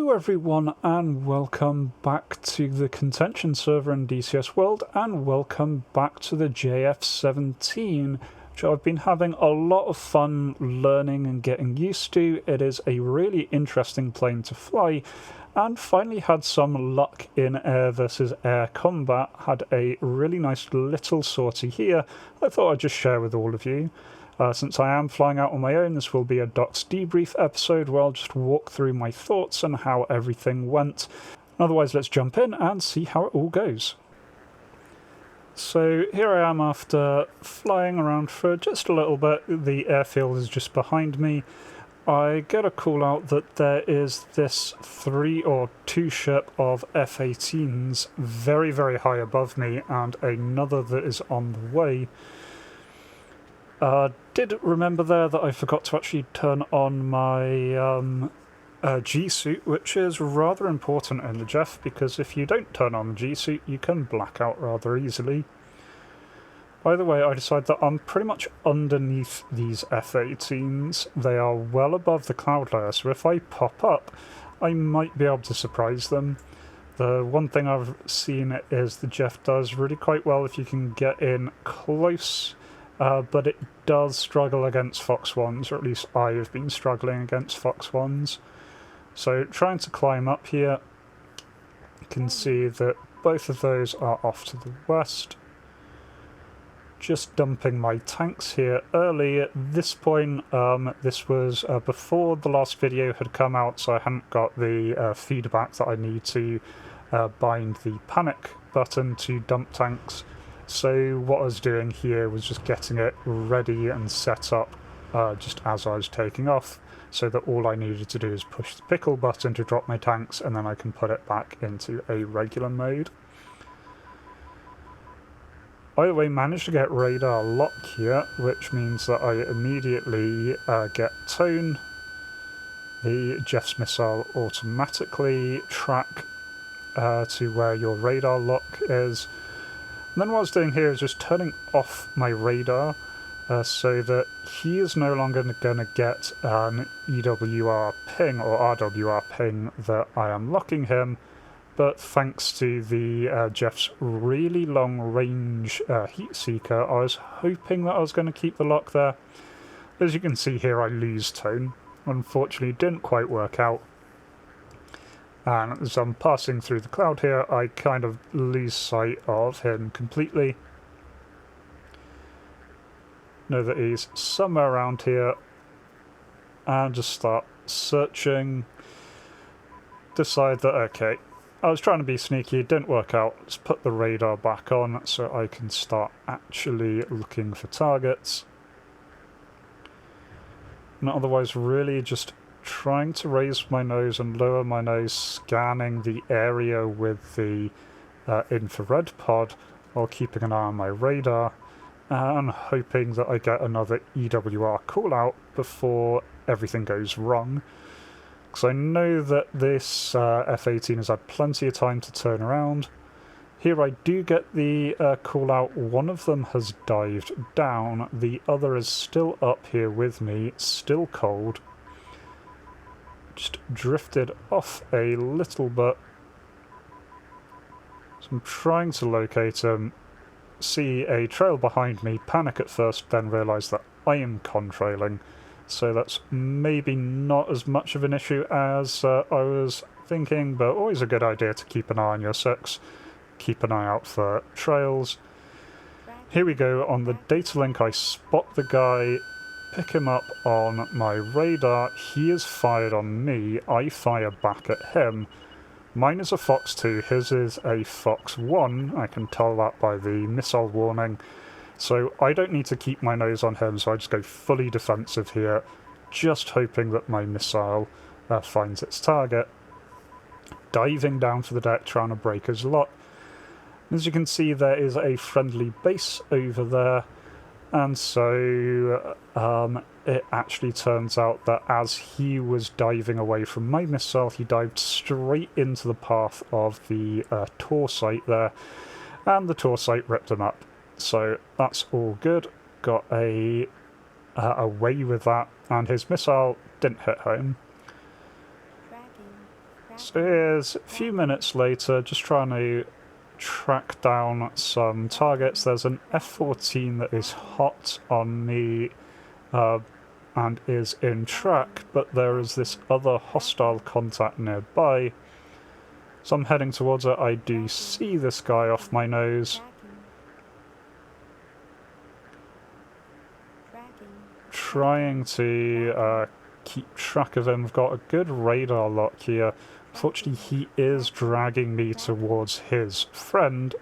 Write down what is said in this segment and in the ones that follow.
Hello everyone and welcome back to the Contention server in DCS World, and welcome back to the JF-17, which I've been having a lot of fun learning and getting used to. It is a really interesting plane to fly, and finally had some luck in air versus air combat. Had a really nice little sortie here I thought I'd just share with all of you. Since I am flying out on my own, this will be a Doc's Debrief episode where I'll just walk through my thoughts and how everything went. Otherwise, let's jump in and see how it all goes. So here I am after flying around for just a little bit. The airfield is just behind me. I get a call out that there is this 3 or 2 ship of F-18s very, very high above me, and another that is on the way. Did remember there that I forgot to actually turn on my G-suit, which is rather important in the JEF, because if you don't turn on the G-suit, you can black out rather easily. By the way, I decided that I'm pretty much underneath these F-18s. They are well above the cloud layer, so if I pop up, I might be able to surprise them. The one thing I've seen is the JEF does really quite well if you can get in close. But it does struggle against Fox 1s, or at least I have been struggling against Fox 1s. So trying to climb up here, you can see that both of those are off to the west. Just dumping my tanks here early. At this point, this was before the last video had come out, so I hadn't got the feedback that I need to bind the panic button to dump tanks. So what I was doing here was just getting it ready and set up just as I was taking off, so that all I needed to do is push the pickle button to drop my tanks, and then I can put it back into a regular mode. Either way, managed to get radar lock here, which means that I immediately get tone. The JEF's missile automatically track to where your radar lock is. And then what I was doing here is just turning off my radar so that he is no longer going to get an EWR ping or RWR ping that I am locking him, but thanks to the JEF's really long range heat seeker, I was hoping that I was going to keep the lock there. As you can see here, I lose tone. Unfortunately, it didn't quite work out. And as I'm passing through the cloud here, I kind of lose sight of him completely. Know that he's somewhere around here, and just start searching. Decide that, okay, I was trying to be sneaky, it didn't work out. Let's put the radar back on so I can start actually looking for targets. And otherwise, really just trying to raise my nose and lower my nose, scanning the area with the infrared pod while keeping an eye on my radar, and hoping that I get another EWR call out before everything goes wrong. Because I know that this F-18 has had plenty of time to turn around. Here I do get the call out. One of them has dived down, the other is still up here with me, still cold. Just drifted off a little bit. So I'm trying to locate him, see a trail behind me, panic at first, then realise that I am contrailing. So that's maybe not as much of an issue as I was thinking, but always a good idea to keep an eye on your six, keep an eye out for trails. Here we go, on the data link I spot the guy, pick him up on my radar. He is fired on me, I fire back at him. Mine is a Fox 2, his is a Fox 1, I can tell that by the missile warning. So I don't need to keep my nose on him, so I just go fully defensive here, just hoping that my missile finds its target. Diving down to the deck, trying to break his lock. As you can see, there is a friendly base over there. And so it actually turns out that as he was diving away from my missile, he dived straight into the path of the Tor site there, and the Tor site ripped him up. So that's all good. Got away with that, and his missile didn't hit home. So here's a few minutes later, just trying to track down some targets. There's an F-14 that is hot on me and is in track, but there is this other hostile contact nearby. So I'm heading towards it. I do see this guy off my nose. Trying to keep track of him. We've got a good radar lock here. Unfortunately, he is dragging me towards his friend.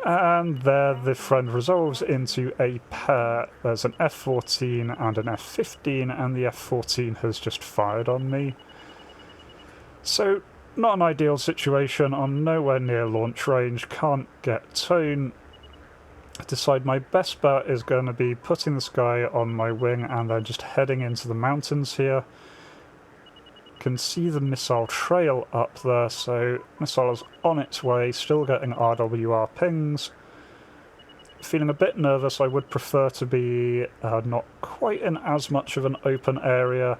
And there the friend resolves into a pair. There's an F-14 and an F-15, and the F-14 has just fired on me. So, not an ideal situation. I'm nowhere near launch range, can't get tone. I decide my best bet is going to be putting this guy on my wing and then just heading into the mountains here. Can see the missile trail up there, so missile is on its way, still getting RWR pings. Feeling a bit nervous. I would prefer to be not quite in as much of an open area.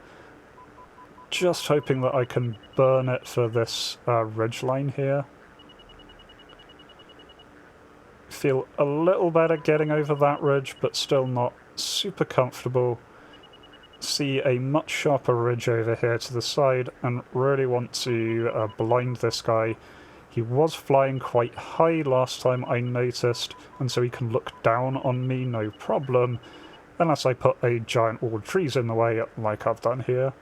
Just hoping that I can burn it for this ridgeline here. Feel a little better getting over that ridge, but still not super comfortable. See a much sharper ridge over here to the side and really want to blind this guy. He was flying quite high last time I noticed, and so he can look down on me no problem, unless I put a giant wall of trees in the way like I've done here.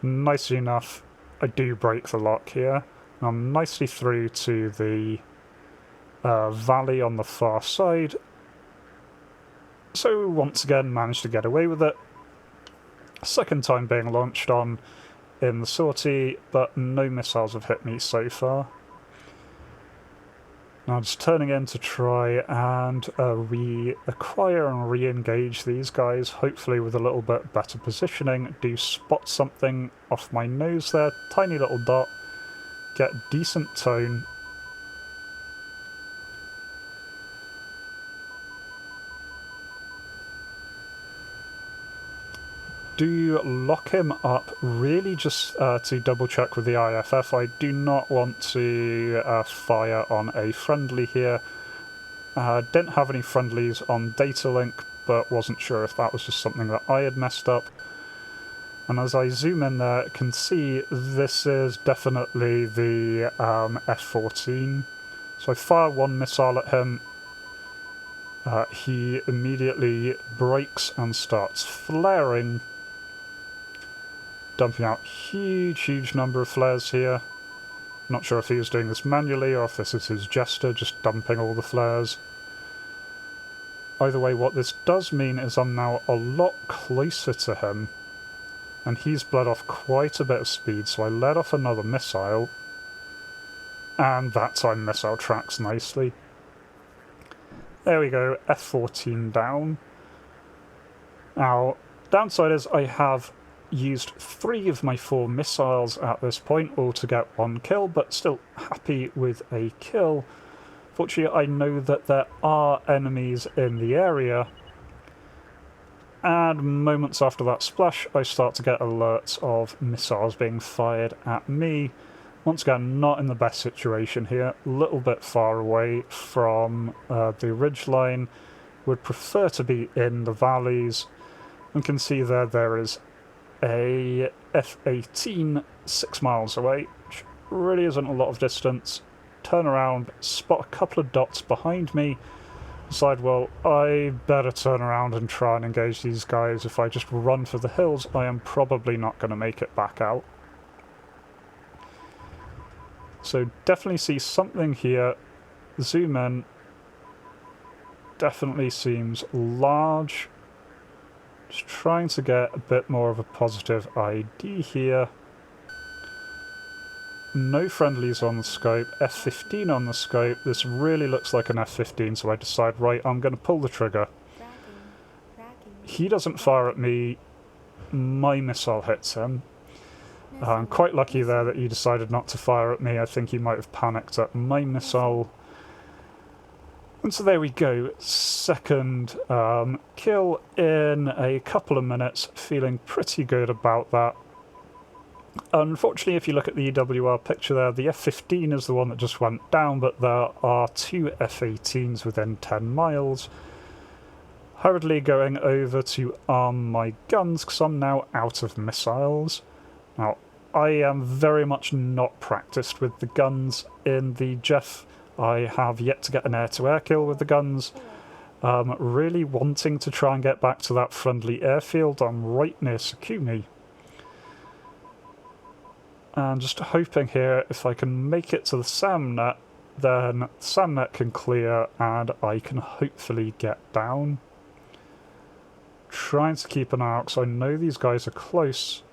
Nicely enough, I do break the lock here. I'm nicely through to the valley on the far side, so once again managed to get away with it. Second time being launched on in the sortie, but no missiles have hit me so far. Now just turning in to try and reacquire and re-engage these guys, hopefully with a little bit better positioning. Do spot something off my nose there, tiny little dot, get decent tone. Do lock him up, really just to double check with the IFF. I do not want to fire on a friendly here. Didn't have any friendlies on data link, but wasn't sure if that was just something that I had messed up. And as I zoom in there, can see this is definitely the F-14. So I fire one missile at him. He immediately brakes and starts flaring, dumping out huge number of flares here. Not sure if he was doing this manually or if this is his gesture, just dumping all the flares. Either way, what this does mean is I'm now a lot closer to him, and he's bled off quite a bit of speed, so I let off another missile, and that time missile tracks nicely. There we go, F-14 down. Now, downside is I have used 3 of my 4 missiles at this point, all to get 1 kill, but still happy with a kill. Fortunately, I know that there are enemies in the area, and moments after that splash, I start to get alerts of missiles being fired at me. Once again, not in the best situation here, a little bit far away from the ridgeline. Would prefer to be in the valleys, and can see there is a F-18 6 miles away, which really isn't a lot of distance. Turn around, spot a couple of dots behind me, decide, well, I better turn around and try and engage these guys. If I just run for the hills, I am probably not going to make it back out. So definitely see something here, zoom in, definitely seems large. Just trying to get a bit more of a positive ID here. No friendlies on the scope, F-15 on the scope. This really looks like an F-15, so I decide, right, I'm going to pull the trigger. He doesn't fire at me, my missile hits him. I'm quite lucky there that he decided not to fire at me. I think he might have panicked at my missile. And so there we go, second kill in a couple of minutes, feeling pretty good about that. Unfortunately, if you look at the EWR picture there, the F-15 is the one that just went down, but there are 2 F-18s within 10 miles. Hurriedly going over to arm my guns, because I'm now out of missiles. Now, I am very much not practiced with the guns in the JEF. I have yet to get an air-to-air kill with the guns. Really wanting to try and get back to that friendly airfield. I'm right near Sukumi. And just hoping here, if I can make it to the SAMnet, then the SAMnet can clear and I can hopefully get down. Trying to keep an eye out, because I know these guys are close.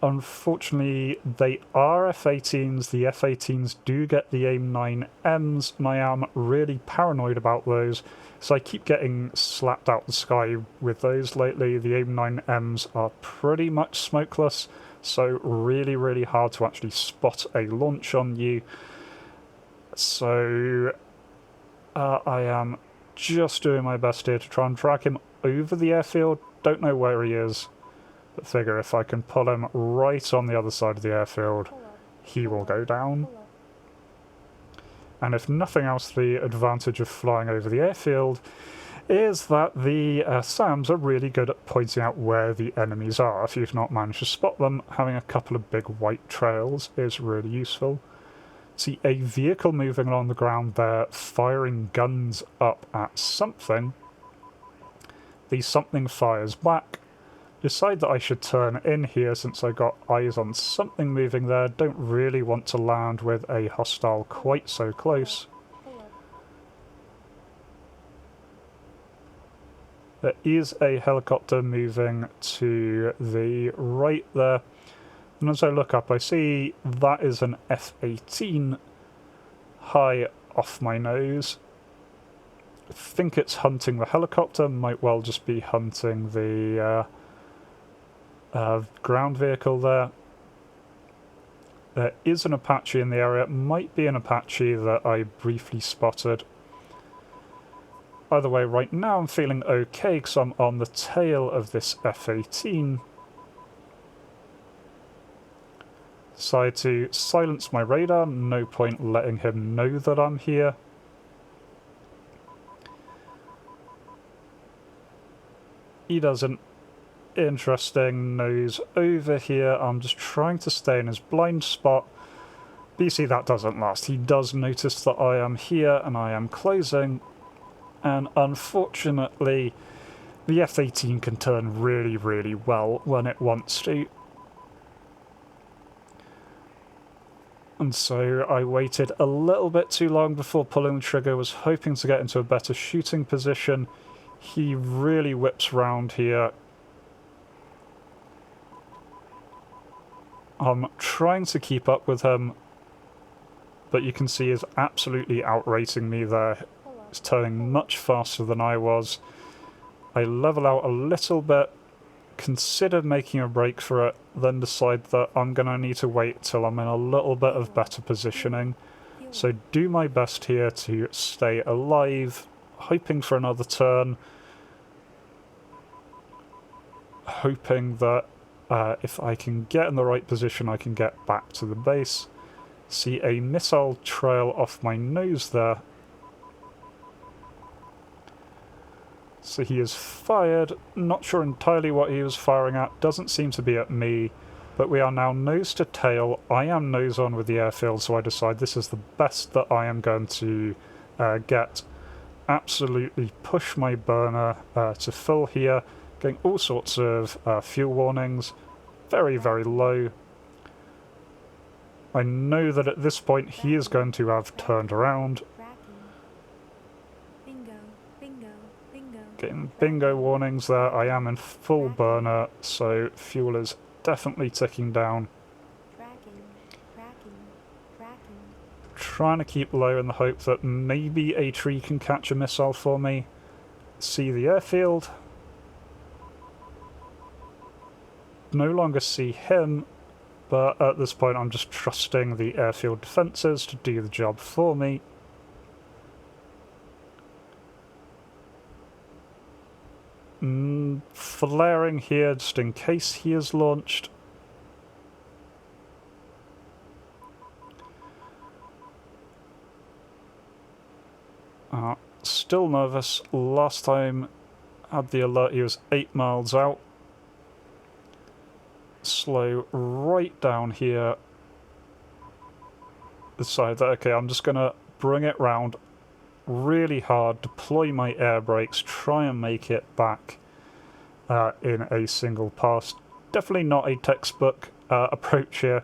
Unfortunately, they are F-18s. The F-18s do get the AIM-9Ms, and I am really paranoid about those. So I keep getting slapped out the sky with those lately. The AIM-9Ms are pretty much smokeless, so really, really hard to actually spot a launch on you. So I am just doing my best here to try and drag him over the airfield. Don't know where he is, but figure if I can pull him right on the other side of the airfield, he will go down. And if nothing else, the advantage of flying over the airfield is that the SAMs are really good at pointing out where the enemies are. If you've not managed to spot them, having a couple of big white trails is really useful. See a vehicle moving along the ground there, firing guns up at something. The something fires back. Decide that I should turn in here since I got eyes on something moving there. Don't really want to land with a hostile quite so close. There is a helicopter moving to the right there. And as I look up, I see that is an F-18 high off my nose. I think it's hunting the helicopter, might well just be hunting the ground vehicle there. There is an Apache in the area. It might be an Apache that I briefly spotted. Either way, right now I'm feeling okay because I'm on the tail of this F-18. Decide to silence my radar, no point letting him know that I'm here. He does an interesting nose over here. I'm just trying to stay in his blind spot. But you see, that doesn't last. He does notice that I am here and I am closing. And unfortunately, the F-18 can turn really, really well when it wants to. And so I waited a little bit too long before pulling the trigger, was hoping to get into a better shooting position. He really whips round here. I'm trying to keep up with him, but you can see he's absolutely outrating me there. He's turning much faster than I was. I level out a little bit, consider making a break for it, then decide that I'm going to need to wait till I'm in a little bit of better positioning. So do my best here to stay alive, hoping for another turn, hoping that if I can get in the right position I can get back to the base. See a missile trail off my nose there. So he is fired, not sure entirely what he was firing at, doesn't seem to be at me, but we are now nose to tail. I am nose on with the airfield, so I decide this is the best that I am going to get. Absolutely push my burner to full here, getting all sorts of fuel warnings, very, very low. I know that at this point he is going to have turned around. Getting bingo warnings there. I am in full burner, so fuel is definitely ticking down. Trying to keep low in the hope that maybe a tree can catch a missile for me. See the airfield. No longer see him, but at this point I'm just trusting the airfield defences to do the job for me. Flaring here just in case he is launched. still nervous. Last time I had the alert, he was 8 miles out. Slow right down here. Decide that, okay, I'm just going to bring it round really hard, deploy my air brakes, try and make it back in a single pass. Definitely not a textbook approach here,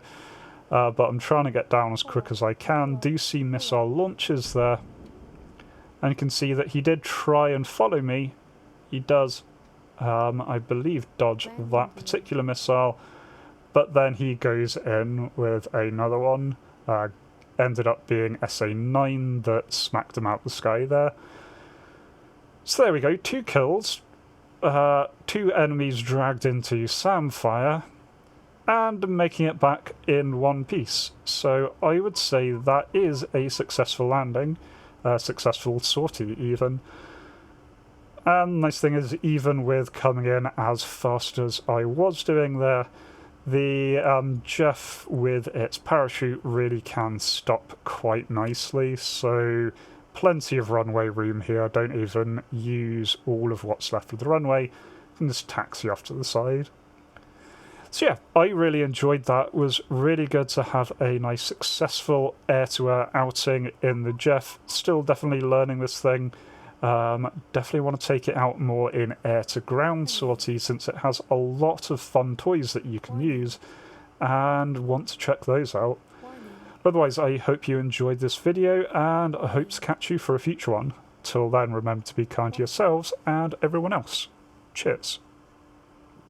but I'm trying to get down as quick as I can. Do see missile launches there, and you can see that he did try and follow me. He does, I believe, dodge that particular missile, but then he goes in with another one. Ended up being SA-9 that smacked him out the sky there. So there we go, 2 kills, 2 enemies dragged into Samfire, and making it back in one piece. So I would say that is a successful landing, successful sortie even. And nice thing is, even with coming in as fast as I was doing there, the Jeff with its parachute really can stop quite nicely, so plenty of runway room here. Don't even use all of what's left of the runway, you can just taxi off to the side. So yeah, I really enjoyed that. It was really good to have a nice successful air-to-air outing in the Jeff. Still definitely learning this thing. Definitely want to take it out more in air-to-ground sorties, since it has a lot of fun toys that you can use, and want to check those out. Otherwise, I hope you enjoyed this video, and I hope to catch you for a future one. Till then, remember to be kind to yourselves and everyone else. Cheers.